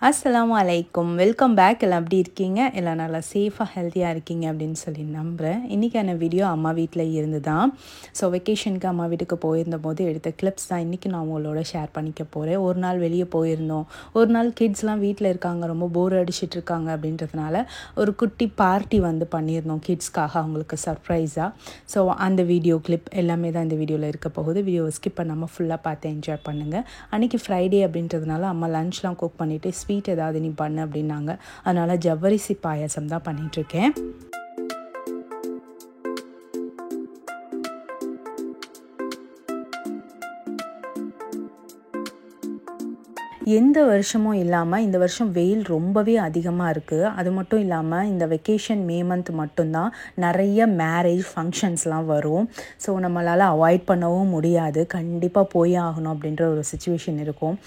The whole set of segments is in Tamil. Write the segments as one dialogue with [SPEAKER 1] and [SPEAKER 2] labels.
[SPEAKER 1] அஸ்ஸலாமு அலைக்கும். Welcome back. எல்லாம் எப்படி இருக்கீங்க? எல்லாம் நல்லா சேஃபாக ஹெல்த்தியாக இருக்கீங்க அப்படின்னு சொல்லி நம்புகிறேன். இன்றைக்கான வீடியோ அம்மா வீட்டில் இருந்து தான். ஸோ வெக்கேஷனுக்கு அம்மா வீட்டுக்கு போயிருந்த போது எடுத்த கிளிப்ஸ் தான் இன்றைக்கி நான் உங்களோட ஷேர் பண்ணிக்க போகிறேன். ஒரு நாள் வெளியே போயிருந்தோம், ஒரு நாள் கிட்ஸ்லாம் வீட்டில் இருக்காங்க, ரொம்ப போர் அடிச்சிட்டு இருக்காங்க அப்படின்றதுனால ஒரு குட்டி பார்ட்டி வந்து பண்ணியிருந்தோம் கிட்ஸ்க்காக, அவங்களுக்கு சர்ப்ரைஸாக. ஸோ அந்த வீடியோ கிளிப் எல்லாமே தான் இந்த வீடியோவில் இருக்க போகுது. வீடியோவை ஸ்கிப் பண்ணாமல் ஃபுல்லாக பார்த்து என்ஜாய் பண்ணுங்கள். அன்றைக்கி ஃப்ரைடே அப்படின்றதுனால அம்மா லன்ச்லாம் குக் பண்ணிவிட்டு ஸ்வீட் ஏதாவது நீ பண்ணு அப்படின்னாங்க. அதனால் ஜவ்வரிசி பாயாசம் தான் பண்ணிகிட்ருக்கேன். எந்த வருஷமும் இல்லாமல் இந்த வருஷம் வெயில் ரொம்பவே அதிகமாக இருக்குது. அது மட்டும் இல்லாமல் இந்த வெக்கேஷன் மே மந்த் மட்டும்தான் நிறைய மேரேஜ் ஃபங்க்ஷன்ஸ்லாம் வரும். ஸோ நம்மளால் அவாய்ட் பண்ணவும் முடியாது, கண்டிப்பாக போய் ஆகணும் அப்படின்ற ஒரு சுச்சுவேஷன் இருக்கும்.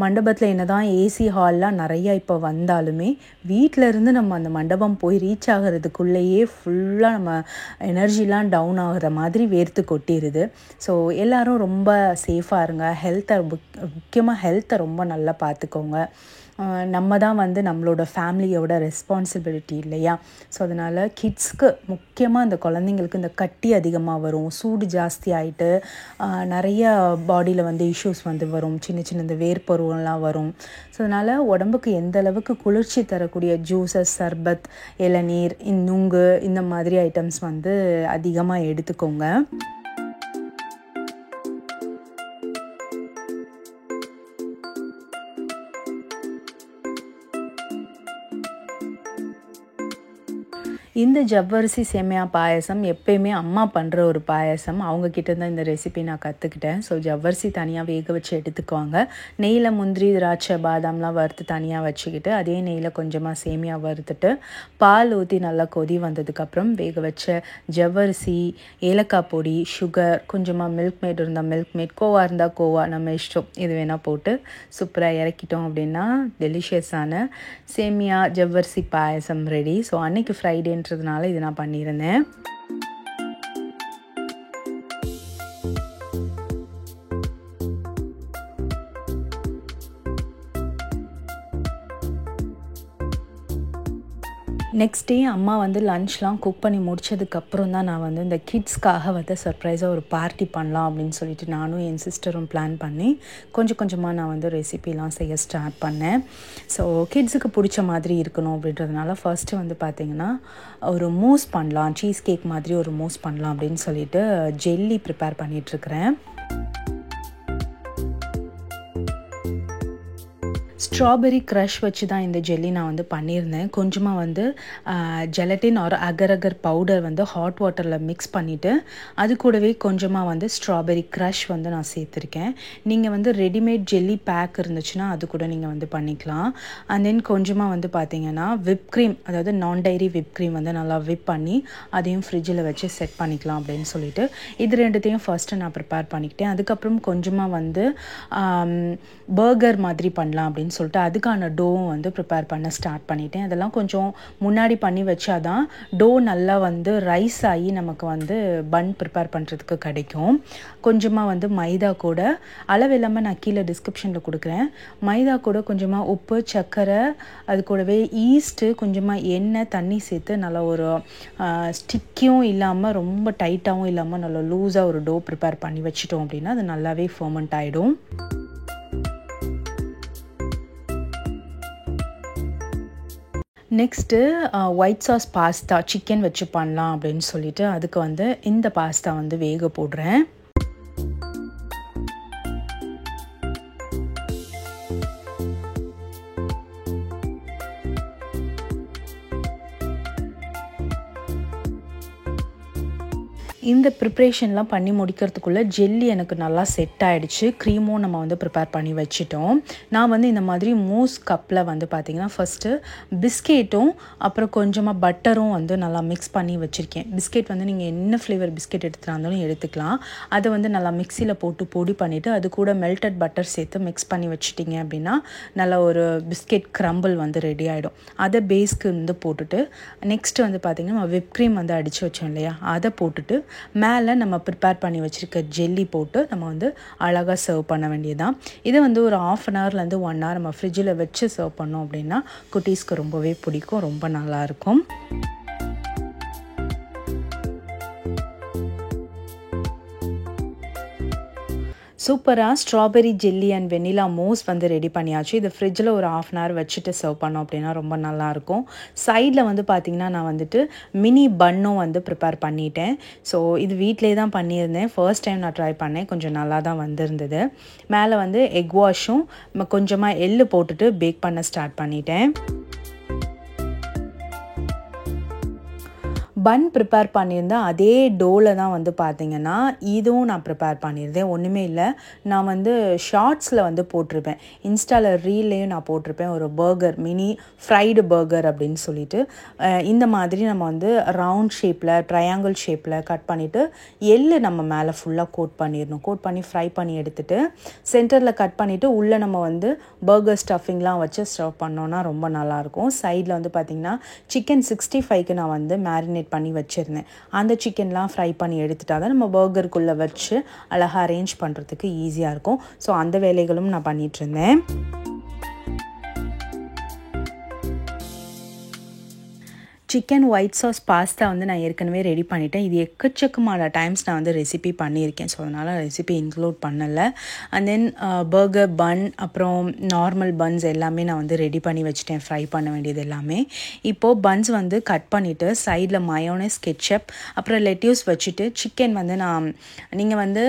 [SPEAKER 1] மண்டபத்தில் என்ன தான் ஏசி ஹால்லாம் நிறையா இப்போ வந்தாலுமே வீட்டிலேருந்து நம்ம அந்த மண்டபம் போய் ரீச் ஆகிறதுக்குள்ளேயே ஃபுல்லாக நம்ம எனர்ஜிலாம் டவுன் ஆகிற மாதிரி வேர்த்து கொட்டிடுது. ஸோ எல்லோரும் ரொம்ப சேஃபாக இருங்க. முக்கியமாக ஹெல்த்தை ரொம்ப நல்லா பார்த்துக்கோங்க. நம்ம தான் வந்து நம்மளோட ஃபேமிலியோட ரெஸ்பான்சிபிலிட்டி இல்லையா? ஸோ அதனால் கிட்ஸ்க்கு முக்கியமாக இந்த குழந்தைங்களுக்கு இந்த கட்டி அதிகமாக வரும், சூடு ஜாஸ்தி ஆகிட்டு நிறைய பாடியில் வந்து இஷ்யூஸ் வந்து வரும், சின்ன சின்ன இந்த வேர்ப்பருவம்லாம் வரும். ஸோ அதனால் உடம்புக்கு எந்த அளவுக்கு குளிர்ச்சி தரக்கூடிய ஜூஸஸ், சர்பத், இளநீர், நுங்கு இந்த மாதிரி ஐட்டம்ஸ் வந்து அதிகமாக எடுத்துக்கோங்க. இந்த ஜவ்வரிசி சேமியா பாயசம் எப்பயுமே அம்மா பண்ணுற ஒரு பாயசம். அவங்கக்கிட்ட தான் இந்த ரெசிபி நான் கற்றுக்கிட்டேன். ஸோ ஜவ்வரிசி தனியாக வேக வச்சு எடுத்துக்குவாங்க. நெய்யில் முந்திரி, திராட்சை, பாதாம்லாம் வறுத்து தனியாக வச்சுக்கிட்டு அதே நெய்யில் கொஞ்சமாக சேமியா வறுத்துட்டு பால் ஊற்றி நல்லா கொதி வந்ததுக்கப்புறம் வேக வச்ச ஜவ்வரிசி, ஏலக்காய் பொடி, சுகர், கொஞ்சமாக மில்க் மேட் இருந்தால் மில்க் மேட், கோவா இருந்தால் கோவா, நம்ம இஷ்டம் இது வேணால் போட்டு சூப்பராக இறக்கிட்டோம் அப்படின்னா டெலிஷியஸான சேமியா ஜவ்வரிசி பாயசம் ரெடி. ஸோ அன்றைக்கி ஃப்ரைடேன்றதுனால இது நான் பண்ணியிருந்தேன். நெக்ஸ்ட் டே அம்மா வந்து லன்ச்லாம் குக் பண்ணி முடித்ததுக்கப்புறம் தான் நான் வந்து இந்த கிட்ஸ்க்காக வந்து சர்ப்ரைஸாக ஒரு பார்ட்டி பண்ணலாம் அப்படின்னு சொல்லிட்டு நானும் என் சிஸ்டரும் பிளான் பண்ணி கொஞ்சம் கொஞ்சமாக நான் வந்து ரெசிபிலாம் செய்ய ஸ்டார்ட் பண்ணேன். ஸோ கிட்ஸுக்கு பிடிச்ச மாதிரி இருக்கணும் அப்படின்றதுனால ஃபர்ஸ்ட்டு வந்து பார்த்திங்கன்னா ஒரு மூஸ் பண்ணலாம், சீஸ் கேக் மாதிரி ஒரு மூஸ் பண்ணலாம் அப்படின்னு சொல்லிட்டு ஜெல்லி ப்ரிப்பேர் பண்ணிகிட்ருக்கிறேன். ஸ்ட்ராபெரி க்ரஷ் வச்சு தான் இந்த ஜெல்லி நான் வந்து பண்ணியிருந்தேன். கொஞ்சமாக வந்து ஜெலட்டின் ஒரு அகர் பவுடர் வந்து ஹாட் வாட்டரில் மிக்ஸ் பண்ணிவிட்டு அது கூடவே கொஞ்சமாக வந்து ஸ்ட்ராபெரி க்ரஷ் வந்து நான் சேர்த்துருக்கேன். நீங்கள் வந்து ரெடிமேட் ஜெல்லி பேக் இருந்துச்சுன்னா அது கூட நீங்கள் வந்து பண்ணிக்கலாம். அண்ட் தென் கொஞ்சமாக வந்து பார்த்திங்கன்னா விப் க்ரீம், அதாவது நான் டைரி விப் க்ரீம் வந்து நல்லா விப் பண்ணி அதையும் ஃப்ரிட்ஜில் வச்சு செட் பண்ணிக்கலாம் அப்படின்னு சொல்லிட்டு இது ரெண்டுத்தையும் ஃபர்ஸ்ட்டு நான் ப்ரிப்பேர் பண்ணிக்கிட்டேன். அதுக்கப்புறம் கொஞ்சமாக வந்து பர்கர் மாதிரி பண்ணலாம் அப்படின்னு சொல்லிட்டு அதுக்கான டோவும் வந்து ப்ரிப்பேர் பண்ண ஸ்டார்ட் பண்ணிட்டேன். அதெல்லாம் கொஞ்சம் முன்னாடி பண்ணி வச்சாதான் டோ நல்லா வந்து ரைஸ் ஆகி நமக்கு வந்து பன் ப்ரிப்பேர் பண்ணுறதுக்கு கிடைக்கும். கொஞ்சமாக வந்து மைதா கூட அளவு இல்லாமல் நான் கீழே டிஸ்கிரிப்ஷனில் கொடுக்குறேன். மைதா கூட கொஞ்சமாக உப்பு, சர்க்கரை, அது கூடவே ஈஸ்ட்டு, கொஞ்சமாக எண்ணெய், தண்ணி சேர்த்து நல்லா ஒரு ஸ்டிக்கியும் இல்லாமல் ரொம்ப டைட்டாகவும் இல்லாமல் நல்லா லூஸாக ஒரு டோ ப்ரிப்பேர் பண்ணி வச்சிட்டோம் அப்படின்னா அது நல்லாவே ஃபர்மெண்ட் ஆகிடும். Next white sauce pasta chicken வச்சு பண்ணலாம் அப்படின்னு சொல்லிட்டு அதுக்கு வந்து இந்த பாஸ்தா வந்து வேக போடுறேன். இந்த ப்ரிப்ரேஷன்லாம் பண்ணி முடிக்கிறதுக்குள்ளே ஜெல்லி எனக்கு நல்லா செட் ஆகிடுச்சு. க்ரீமும் நம்ம வந்து ப்ரிப்பேர் பண்ணி வச்சிட்டோம். நான் வந்து இந்த மாதிரி மூஸ் கப்பில் வந்து பார்த்திங்கன்னா ஃபஸ்ட்டு பிஸ்கெட்டும் அப்புறம் கொஞ்சமாக பட்டரும் வந்து நல்லா மிக்ஸ் பண்ணி வச்சுருக்கேன். பிஸ்கெட் வந்து நீங்கள் என்ன ஃப்ளேவர் பிஸ்கெட் எடுத்துகிட்டாலும் எடுத்துக்கலாம். அதை வந்து நல்லா மிக்சியில் போட்டு பொடி பண்ணிவிட்டு அது கூட மெல்டட் பட்டர் சேர்த்து மிக்ஸ் பண்ணி வச்சுட்டிங்க அப்படின்னா நல்லா ஒரு பிஸ்கெட் க்ரம்பிள் வந்து ரெடி ஆகிடும். அதை பேஸ்க்கு வந்து போட்டுட்டு நெக்ஸ்ட்டு வந்து பார்த்திங்கன்னா விப் க்ரீம் வந்து அடித்து வச்சோம் இல்லையா, அதை போட்டுட்டு மேலே நம்ம ப்ரிப்பேர் பண்ணி வச்சுருக்க ஜெல்லி போட்டு நம்ம வந்து அழகாக சர்வ் பண்ண வேண்டியதுதான். இதை வந்து ஒரு 1/2 ஹவர்லேருந்து 1 ஹவர் நம்ம ஃப்ரிட்ஜில் வச்சு சர்வ் பண்ணோம் அப்படின்னா குட்டீஸ்க்கு ரொம்பவே பிடிக்கும், ரொம்ப நல்லாயிருக்கும். சூப்பராக strawberry jelly and vanilla mousse வந்து ரெடி பண்ணியாச்சு. இது ஃப்ரிட்ஜில் ஒரு 1/2 ஹவர் வச்சுட்டு சர்வ் பண்ணோம் அப்படின்னா ரொம்ப நல்லாயிருக்கும். சைடில் வந்து பார்த்திங்கன்னா நான் வந்துட்டு மினி பன்னும் வந்து ப்ரிப்பேர் பண்ணிட்டேன். ஸோ இது வீட்டிலே தான் பண்ணியிருந்தேன். ஃபர்ஸ்ட் டைம் நான் ட்ரை பண்ணேன், கொஞ்சம் நல்லா தான் வந்திருந்தது. மேலே வந்து எக் வாஷும் கொஞ்சமாக எள்ளு போட்டுட்டு பேக் பண்ண ஸ்டார்ட் பண்ணிட்டேன். பன் ப்ரிப்பேர் பண்ணியிருந்தேன். அதே டோவில் தான் வந்து பார்த்திங்கன்னா இதுவும் நான் ப்ரிப்பேர் பண்ணியிருந்தேன். ஒன்றுமே இல்லை, நான் வந்து ஷார்ட்ஸில் வந்து போட்டிருப்பேன், இன்ஸ்டாவில் ரீல்லையும் நான் போட்டிருப்பேன், ஒரு பர்கர் மினி ஃப்ரைடு பர்கர் அப்படின்னு சொல்லிட்டு. இந்த மாதிரி நம்ம வந்து ரவுண்ட் ஷேப்பில் ட்ரையாங்கிள் ஷேப்பில் கட் பண்ணிவிட்டு எள்ளு நம்ம மேலே ஃபுல்லாக கோட் பண்ணிடணும். கோட் பண்ணி ஃப்ரை பண்ணி எடுத்துகிட்டு சென்டரில் கட் பண்ணிவிட்டு உள்ளே நம்ம வந்து பர்கர் ஸ்டஃபிங்லாம் வச்சு ஸ்டஃப் பண்ணோன்னா ரொம்ப நல்லாயிருக்கும். சைடில் வந்து பார்த்திங்கன்னா சிக்கன் 65க்கு நான் வந்து மேரினேட் பண்ணி வச்சுருந்தேன். அந்த சிக்கன்லாம் ஃப்ரை பண்ணி எடுத்துட்டா தான் நம்ம பர்கருக்குள்ளே வச்சு அழகாக அரேஞ்ச் பண்ணுறதுக்கு ஈஸியாக இருக்கும். ஸோ அந்த வேலைகளும் நான் பண்ணிகிட்ருந்தேன். சிக்கன் ஒயிட் சாஸ் பாஸ்தா வந்து நான் ஏற்கனவே ரெடி பண்ணிட்டேன். இது எக்கச்சக்கமான டைம்ஸ் நான் வந்து ரெசிபி பண்ணியிருக்கேன். ஸோ அதனால் ரெசிபி இன்க்ளூட் பண்ணலை. அண்ட் தென் பர்கர் பன் அப்புறம் நார்மல் பன்ஸ் எல்லாமே நான் வந்து ரெடி பண்ணி வச்சுட்டேன், ஃப்ரை பண்ண வேண்டியது எல்லாமே. இப்போது பன்ஸ் வந்து கட் பண்ணிவிட்டு சைடில் மயோனைஸ் கெட்சப் அப்புறம் லெட்யூஸ் வச்சுட்டு சிக்கன் வந்து நீங்கள் வந்து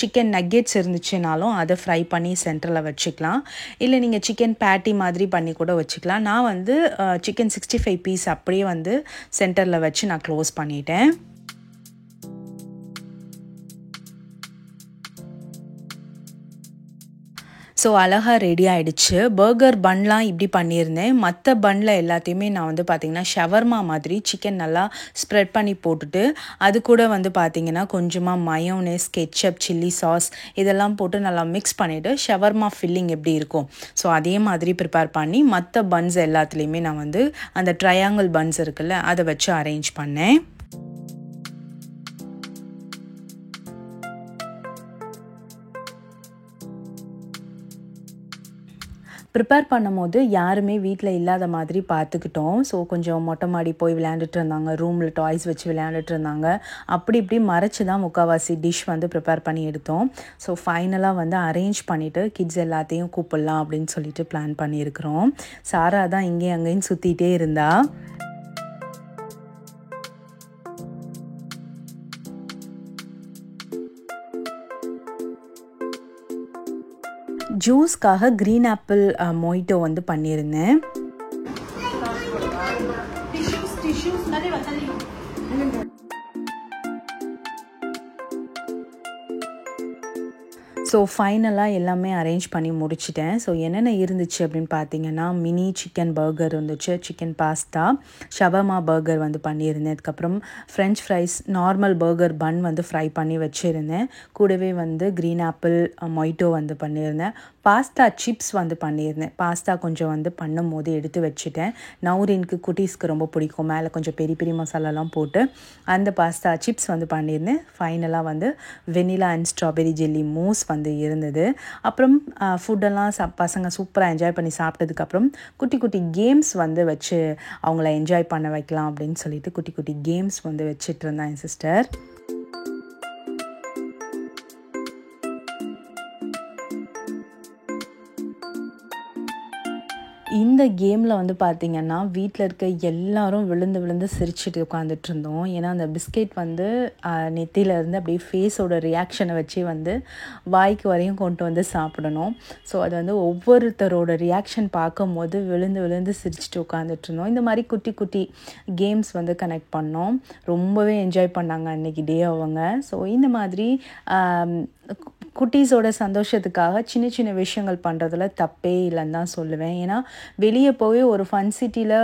[SPEAKER 1] சிக்கன் நக்கெட்ஸ் இருந்துச்சுனாலும் அதை ஃப்ரை பண்ணி சென்டரில் வச்சுக்கலாம். இல்லை நீங்கள் சிக்கன் பேட்டி மாதிரி பண்ணி கூட வச்சுக்கலாம். நான் வந்து சிக்கன் 65 பீஸ் அப்படியே வந்து சென்டரில் வச்சு நான் க்ளோஸ் பண்ணிட்டேன். ஸோ அழகாக ரெடி ஆகிடுச்சு. பர்கர் பன்லாம் இப்படி பண்ணியிருந்தேன். மற்ற பன்னில் எல்லாத்தையுமே நான் வந்து பார்த்திங்கன்னா ஷவர்மா மாதிரி சிக்கன் நல்லா ஸ்ப்ரெட் பண்ணி போட்டுட்டு அது கூட வந்து பார்த்திங்கன்னா கொஞ்சமாக மயோனேஸ் கெட்சப் சில்லி சாஸ் இதெல்லாம் போட்டு நல்லா மிக்ஸ் பண்ணிவிட்டு ஷவர்மா ஃபில்லிங் எப்படி இருக்கும் ஸோ அதே மாதிரி ப்ரிப்பேர் பண்ணி மற்ற பன்ஸ் எல்லாத்துலேயுமே நான் வந்து அந்த ட்ரையாங்கிள் பன்ஸ் இருக்குல்ல அதை வச்சு அரேஞ்ச் பண்ணேன். ப்ரிப்பேர் பண்ணும்போது யாருமே வீட்டில் இல்லாத மாதிரி பார்த்துக்கிட்டோம். ஸோ கொஞ்சம் மொட்டை மாடி போய் விளையாண்டுட்டு இருந்தாங்க, ரூமில் டாய்ஸ் வச்சு விளையாண்டுட்டு இருந்தாங்க. அப்படி இப்படி மறைச்சி தான் முக்கால்வாசி டிஷ் வந்து ப்ரிப்பேர் பண்ணி எடுத்தோம். ஸோ ஃபைனலாக வந்து அரேஞ்ச் பண்ணிவிட்டு கிட்ஸ் எல்லாத்தையும் கூப்பிடலாம் அப்படின்னு சொல்லிட்டு பிளான் பண்ணியிருக்கிறோம். சாரா தான் இங்கேயும் அங்கேயும் சுற்றிகிட்டே இருந்தா. ஜூஸ்க்காக க்ரீன் ஆப்பிள் மொய்ட்டோ வந்து பண்ணியிருந்தேன். ஸோ ஃபைனலாக எல்லாமே அரேஞ்ச் பண்ணி முடிச்சிட்டேன். ஸோ என்னென்ன இருந்துச்சு அப்படின்னு பார்த்தீங்கன்னா மினி சிக்கன் பர்கர் இருந்துச்சு, சிக்கன் பாஸ்தா, ஷவர்மா பர்கர் வந்து பண்ணியிருந்தேன். அதுக்கப்புறம் ஃப்ரெஞ்ச் ஃப்ரைஸ், நார்மல் பர்கர் பன் வந்து ஃப்ரை பண்ணி வச்சுருந்தேன். கூடவே வந்து க்ரீன் ஆப்பிள் மொய்ட்டோ வந்து பண்ணியிருந்தேன். பாஸ்தா சிப்ஸ் வந்து பண்ணியிருந்தேன். பாஸ்தா கொஞ்சம் வந்து பண்ணும் போது எடுத்து வச்சுட்டேன். நௌரினுக்கு குட்டீஸ்க்கு ரொம்ப பிடிக்கும், மேலே கொஞ்சம் பெரிய பெரிய மசாலாலாம் போட்டு அந்த பாஸ்தா சிப்ஸ் வந்து பண்ணியிருந்தேன். ஃபைனலாக வந்து vanilla and strawberry jelly mousse வந்து இருந்தது. அப்புறம் ஃபுட்டெல்லாம் பசங்க சூப்பராக என்ஜாய் பண்ணி சாப்பிட்டதுக்கப்புறம் குட்டி குட்டி கேம்ஸ் வந்து வச்சு அவங்கள என்ஜாய் பண்ண வைக்கலாம் அப்படின்னு சொல்லிட்டு குட்டி குட்டி கேம்ஸ் வந்து வச்சுட்டு இருந்தான் என் சிஸ்டர். இந்த கேமில் வந்து பார்த்திங்கன்னா வீட்டில் இருக்க எல்லாரும் விழுந்து விழுந்து சிரிச்சுட்டு உட்காந்துட்டு இருந்தோம். ஏன்னா அந்த பிஸ்கெட் வந்து நெத்தியிலேருந்து அப்படியே ஃபேஸோட ரியாக்ஷனை வச்சு வந்து வாய்க்கு வரையும் கொண்டு வந்து சாப்பிடணும். ஸோ அது வந்து ஒவ்வொருத்தரோட ரியாக்ஷன் பார்க்கும் போது விழுந்து விழுந்து சிரிச்சுட்டு உட்காந்துட்டு இருந்தோம். இந்த மாதிரி குட்டி குட்டி கேம்ஸ் வந்து கனெக்ட் பண்ணோம். ரொம்பவே என்ஜாய் பண்ணாங்க அன்றைக்கி டே அவங்க. ஸோ இந்த மாதிரி குட்டீஸோட சந்தோஷத்துக்காக சின்ன சின்ன விஷயங்கள் பண்ணுறதுல தப்பே இல்லைன்னு தான் சொல்லுவேன். ஏன்னா வெளியே போய் ஒரு ஃபன் சிட்டியில்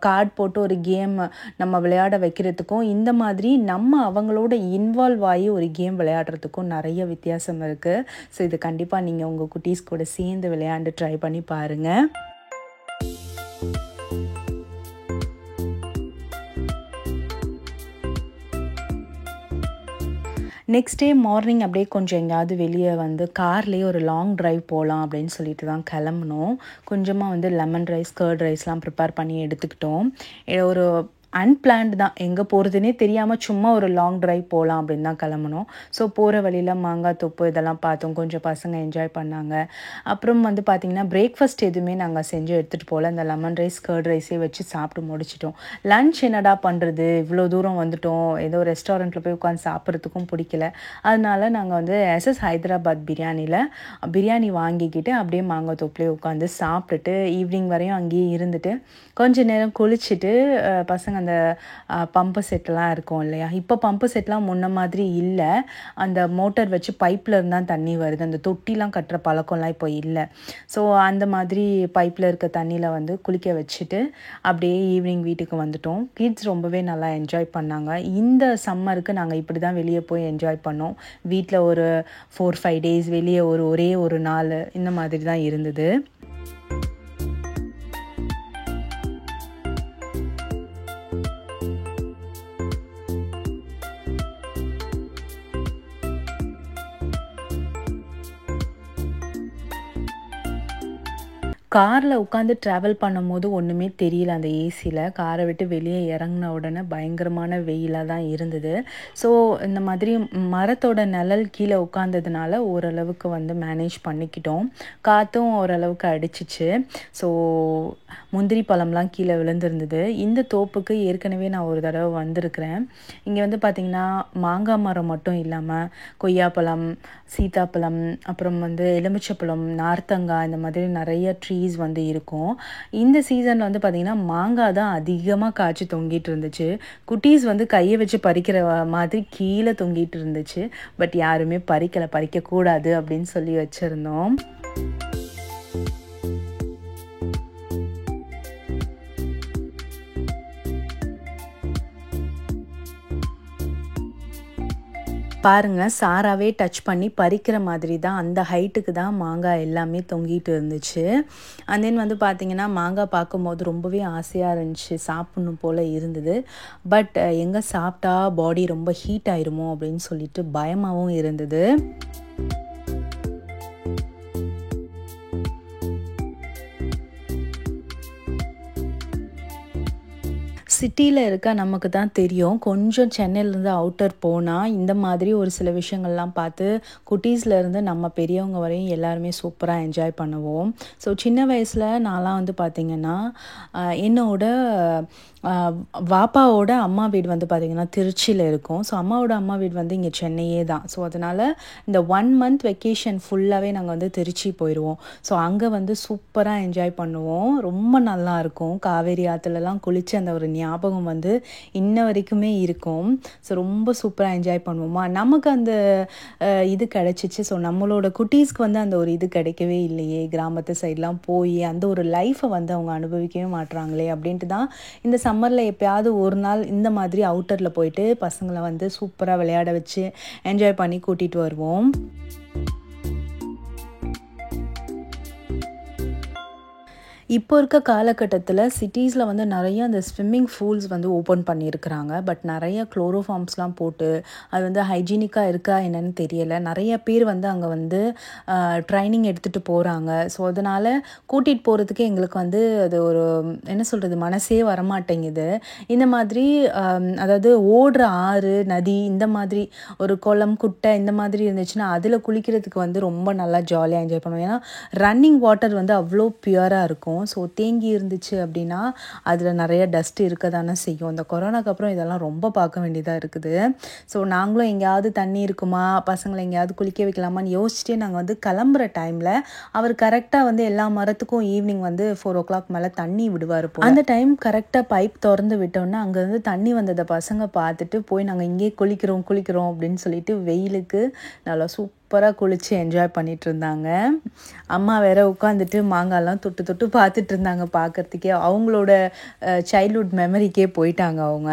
[SPEAKER 1] கார்டு போட்டு ஒரு கேம் நம்ம விளையாட வைக்கிறதுக்கும் இந்த மாதிரி நம்ம அவங்களோட இன்வால்வ் ஆகி ஒரு கேம் விளையாடுறதுக்கும் நிறைய வித்தியாசம் இருக்குது. ஸோ இது கண்டிப்பாக நீங்கள் உங்கள் குட்டீஸ் கூட சேர்ந்து விளையாண்டு ட்ரை பண்ணி பாருங்கள். நெக்ஸ்ட் டே மார்னிங் அப்படியே கொஞ்சம் எங்கேயாவது வெளியே வந்து கார்லேயே ஒரு லாங் ட்ரைவ் போகலாம் அப்படின்னு சொல்லிட்டு தான் கிளம்புனோம். கொஞ்சமாக வந்து லெமன் ரைஸ், கர்ட் ரைஸ்லாம் ப்ரிப்பேர் பண்ணி எடுத்துக்கிட்டோம். ஒரு அன்பிளான்டு தான், எங்கே போகிறதுனே தெரியாமல் சும்மா ஒரு லாங் ட்ரைவ் போகலாம் அப்படின்னு தான் கிளம்புனோம். ஸோ போகிற வழியில் மாங்காய் தொப்பு இதெல்லாம் பார்த்தோம், கொஞ்சம் பசங்க என்ஜாய் பண்ணாங்க. அப்புறம் வந்து பார்த்திங்கன்னா பிரேக்ஃபாஸ்ட் எதுவுமே நாங்கள் செஞ்சு எடுத்துகிட்டு போகல, இந்த லெமன் ரைஸ் கர்ட் ரைஸே வச்சு சாப்பிட்டு முடிச்சிட்டோம். லன்ச் என்னடா பண்ணுறது, இவ்வளோ தூரம் வந்துட்டோம், ஏதோ ரெஸ்டாரண்ட்டில் போய் உட்காந்து சாப்பிட்றதுக்கும் பிடிக்கல. அதனால நாங்கள் வந்து எஸ்எஸ் ஹைதராபாத் பிரியாணி வாங்கிக்கிட்டு அப்படியே மாங்காய் தொப்புலேயே உட்காந்து சாப்பிட்டுட்டு ஈவினிங் வரையும் அங்கேயே இருந்துட்டு கொஞ்ச நேரம் குளிச்சுட்டு பசங்க அந்த பம்பு செட்லாம் இருக்கும் இல்லையா, இப்போ பம்பு செட்லாம் முன்ன மாதிரி இல்லை, அந்த மோட்டர் வச்சு பைப்பில் இருந்தால் தண்ணி வருது, அந்த தொட்டிலாம் கட்டுற பழக்கம்லாம் இப்போ இல்லை. ஸோ அந்த மாதிரி பைப்பில் இருக்க தண்ணியில் வந்து குளிக்க வச்சுட்டு அப்படியே ஈவினிங் வீட்டுக்கு வந்துட்டோம். கிட்ஸ் ரொம்பவே நல்லா என்ஜாய் பண்ணாங்க. இந்த சம்மருக்கு நாங்கள் இப்படி தான் வெளியே போய் என்ஜாய் பண்ணோம். வீட்டில் ஒரு 4-5 டேஸ், வெளியே ஒரே ஒரு நாள், இந்த மாதிரி தான் இருந்தது. காரில் உட்காந்து ட்ராவல் பண்ணும்போது ஒன்றுமே தெரியல அந்த ஏசியில். காரை விட்டு வெளியே இறங்கின உடனே பயங்கரமான வெயிலாக தான் இருந்தது. ஸோ இந்த மாதிரி மரத்தோட நிழல் கீழே உட்காந்ததுனால ஓரளவுக்கு வந்து மேனேஜ் பண்ணிக்கிட்டோம். காற்றும் ஓரளவுக்கு அடிச்சிச்சு. ஸோ முந்திரி பழம்லாம் கீழே விழுந்திருந்தது. இந்த தோப்புக்கு ஏற்கனவே நான் ஒரு தடவை வந்திருக்கிறேன். இங்கே வந்து பார்த்திங்கன்னா மாங்காய் மரம் மட்டும் இல்லாமல் கொய்யாப்பழம், சீத்தாப்பழம், அப்புறம் வந்து எலுமிச்சப்பழம், நார்த்தங்காய், இந்த மாதிரி நிறைய ட்ரீஸ் வந்து இருக்கும். இந்த சீசனில் வந்து பார்த்திங்கன்னா மாங்காய் தான் அதிகமாக காய்ச்சி தொங்கிட்டு இருந்துச்சு. குட்டீஸ் வந்து கையை வச்சு பறிக்கிற மாதிரி கீழே தொங்கிட்டு இருந்துச்சு. பட் யாருமே பறிக்கக்கூடாது அப்படின்னு சொல்லி வச்சுருந்தோம். பாருங்கள், சாராவே டச் பண்ணி பறிக்கிற மாதிரி தான், அந்த ஹைட்டுக்கு தான் மாங்காய் எல்லாமே தொங்கிட்டு இருந்துச்சு. அண்ட் தென் வந்து பார்த்திங்கன்னா மாங்காய் பார்க்கும்போது ரொம்பவே ஆசையாக இருந்துச்சு, சாப்பிட்ணும் போல் இருந்தது. பட் எங்கே சாப்பிட்டா பாடி ரொம்ப ஹீட் ஆயிருமோ அப்படின்னு சொல்லிட்டு பயமாகவும் இருந்தது. சிட்டியில் இருக்க நமக்கு தான் தெரியும். கொஞ்சம் சென்னையிலேருந்து அவுட்டர் போனால் இந்த மாதிரி ஒரு சில விஷயங்கள்லாம் பார்த்து குட்டீஸ்லேருந்து நம்ம பெரியவங்க வரையும் எல்லாருமே சூப்பராக என்ஜாய் பண்ணுவோம். ஸோ சின்ன வயசில் நான்லாம் வந்து பார்த்திங்கன்னா என்னோட வாப்பாவோட அம்மா வீடு வந்து பார்த்திங்கன்னா திருச்சியில் இருக்கும். ஸோ அம்மாவோட அம்மா வீடு வந்து இங்கே சென்னையே தான். ஸோ அதனால் இந்த 1 மந்த் வெக்கேஷன் ஃபுல்லாகவே நாங்கள் வந்து திருச்சி போயிடுவோம். ஸோ அங்கே வந்து சூப்பராக என்ஜாய் பண்ணுவோம். ரொம்ப நல்லாயிருக்கும். காவேரி ஆற்றுலலாம் குளித்து அந்த ஒரு ஞாபகம் வந்து இன்ன வரைக்குமே இருக்கும். ஸோ ரொம்ப சூப்பராக என்ஜாய் பண்ணுவோமா. நமக்கு அந்த இது கிடச்சிச்சு. ஸோ நம்மளோட குட்டீஸ்க்கு வந்து அந்த ஒரு இது கிடைக்கவே இல்லையே, கிராமத்து சைட்லாம் போய் அந்த ஒரு லைஃப்பை வந்து அவங்க அனுபவிக்கவே மாட்டுறாங்களே அப்படின்ட்டு தான் இந்த சம்மரில் எப்போயாவது ஒரு நாள் இந்த மாதிரி அவுட்டரில் போயிட்டு பசங்களை வந்து சூப்பராக விளையாட வச்சு என்ஜாய் பண்ணி கூட்டிகிட்டு வருவோம். இப்போ இருக்க காலகட்டத்தில் சிட்டிஸில் வந்து நிறைய அந்த ஸ்விம்மிங் பூல்ஸ் வந்து ஓப்பன் பண்ணியிருக்கிறாங்க. பட் நிறைய குளோரோஃபார்ம்ஸ்லாம் போட்டு அது வந்து ஹைஜீனிக்காக இருக்கா என்னன்னு தெரியலை. நிறைய பேர் வந்து அங்கே வந்து ட்ரைனிங் எடுத்துகிட்டு போகிறாங்க. ஸோ அதனால் கூட்டிகிட்டு போகிறதுக்கு எங்களுக்கு வந்து அது ஒரு என்ன சொல்கிறது, மனசே வரமாட்டேங்குது. இந்த மாதிரி அதாவது ஓடுற ஆறு, நதி, இந்த மாதிரி ஒரு குளம், குட்டை இந்த மாதிரி இருந்துச்சுன்னா அதில் குளிக்கிறதுக்கு வந்து ரொம்ப நல்லா ஜாலியாக என்ஜாய் பண்ணுவோம். ஏன்னா ரன்னிங் வாட்டர் வந்து அவ்வளோ பியூராக இருக்கும். ஸோ தேங்கி இருந்துச்சு அப்படின்னா அதில் நிறைய டஸ்ட் இருக்க தானே செய்யும். இந்த கொரோனாக்கு அப்புறம் இதெல்லாம் ரொம்ப பார்க்க வேண்டியதாக இருக்குது. ஸோ நாங்களும் எங்கேயாவது தண்ணி இருக்குமா, பசங்களை எங்கேயாவது குளிக்க வைக்கலாமான்னு யோசிச்சுட்டே நாங்கள் வந்து கிளம்புற டைமில் அவர் கரெக்டாக வந்து எல்லா மரத்துக்கும் ஈவினிங் வந்து 4 o'clock மேலே தண்ணி விடுவார். அந்த டைம் கரெக்டாக பைப் திறந்து விட்டோன்னா அங்கேருந்து தண்ணி வந்ததை பசங்க பார்த்துட்டு போய் நாங்கள் இங்கேயே குளிக்கிறோம் அப்படின்னு சொல்லிட்டு வெயிலுக்கு நல்லா சூப்பராக குளித்து என்ஜாய் பண்ணிகிட்டு இருந்தாங்க. அம்மா வேற உட்காந்துட்டு மாங்காய்லாம் தொட்டு பார்த்துட்டு இருந்தாங்க. பார்க்குறதுக்கே அவங்களோட சைல்ட்ஹுட் மெமரிக்கே போயிட்டாங்க அவங்க.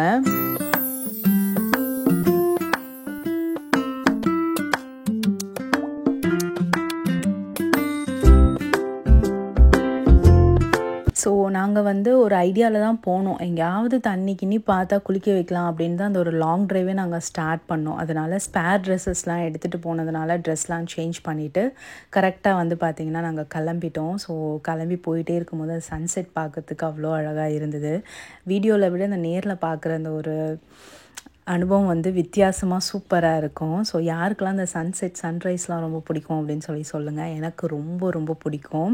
[SPEAKER 1] ஸோ நாங்கள் வந்து ஒரு ஐடியாவில் தான் போனோம். எங்கேயாவது தண்ணி கிண்ணி பார்த்தா குளிக்க வைக்கலாம் அப்படின்னு தான் அந்த ஒரு லாங் ட்ரைவே நாங்கள் ஸ்டார்ட் பண்ணோம். அதனால் ஸ்பேர் ட்ரெஸ்ஸஸ்லாம் எடுத்துகிட்டு போனதுனால ட்ரெஸ்லாம் சேஞ்ச் பண்ணிவிட்டு கரெக்டாக வந்து பார்த்திங்கன்னா நாங்கள் கிளம்பிட்டோம். ஸோ கிளம்பி போயிட்டே இருக்கும்போது சன்செட் பார்க்கறதுக்கு அவ்வளோ அழகாக இருந்தது. வீடியோவில் விட அந்த நேரில் பார்க்குற அந்த ஒரு அனுபவம் வந்து வித்தியாசமாக சூப்பராக இருக்கும். ஸோ யாருக்கெல்லாம் அந்த சன்செட் சன்ரைஸ்லாம் ரொம்ப பிடிக்கும் அப்படின்னு சொல்லுங்கள். எனக்கு ரொம்ப ரொம்ப பிடிக்கும்.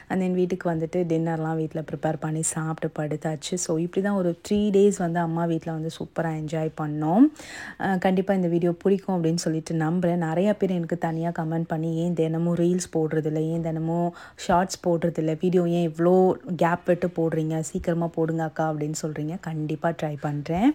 [SPEAKER 1] அண்ட் தென் வீட்டுக்கு வந்துட்டு டின்னர்லாம் வீட்டில் ப்ரிப்பேர் பண்ணி சாப்பிட்டு படுத்தாச்சு. ஸோ இப்படி தான் ஒரு 3 days வந்து அம்மா வீட்டில் வந்து சூப்பராக என்ஜாய் பண்ணோம். கண்டிப்பாக இந்த வீடியோ பிடிக்கும் அப்படின்னு சொல்லிட்டு நம்புகிறேன். நிறையா பேர் எனக்கு தனியாக கமெண்ட் பண்ணி ஏன் தினமும் ரீல்ஸ் போடுறதில்ல, ஏன் தினமும் ஷார்ட்ஸ் போடுறதில்ல, வீடியோ ஏன் இவ்வளோ கேப் விட்டு போடுறீங்க, சீக்கிரமாக போடுங்க அக்கா அப்படின்னு சொல்கிறீங்க. கண்டிப்பாக ட்ரை பண்ணுறேன்.